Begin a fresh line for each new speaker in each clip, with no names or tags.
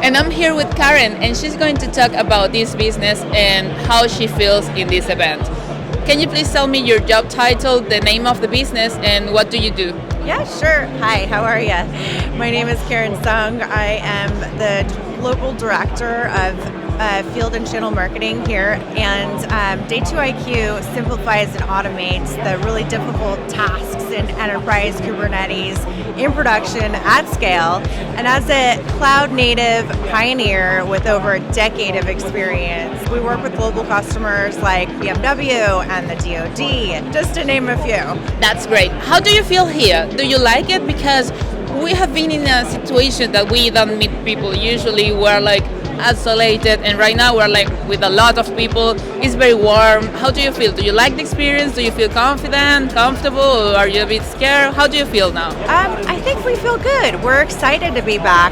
And I'm here with Karen, and she's going to talk about this business and how she feels in this event. Can you please tell me your job title, the name of the business, and what do you do?
Yeah, sure. Hi, how are you? My name is Karen Sung. I am the Global Director of Field and Channel Marketing here, and D2IQ simplifies and automates the really difficult tasks in enterprise Kubernetes in production at scale. And as a cloud-native pioneer with over a decade of experience, we work with global customers like BMW and the DoD, just to name a few.
That's great. How do you feel here? Do you like it? Because we have been in a situation that we don't meet people. Usually we're like isolated, and right now we're like with a lot of people. It's very warm. How do you feel? Do you like the experience? Do you feel confident, comfortable, or are you a bit scared? How do you feel now?
I think we feel good. We're excited to be back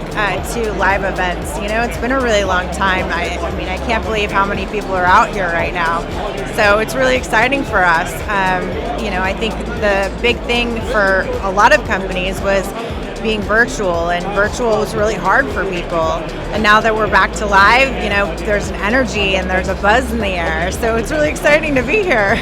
to live events. You know, it's been a really long time. I mean, I can't believe how many people are out here right now. So it's really exciting for us. You know, I think the big thing for a lot of companies was being virtual, and virtual was really hard for people. And now that we're back to live, you know, there's an energy and there's a buzz in the air. So it's really exciting to be here.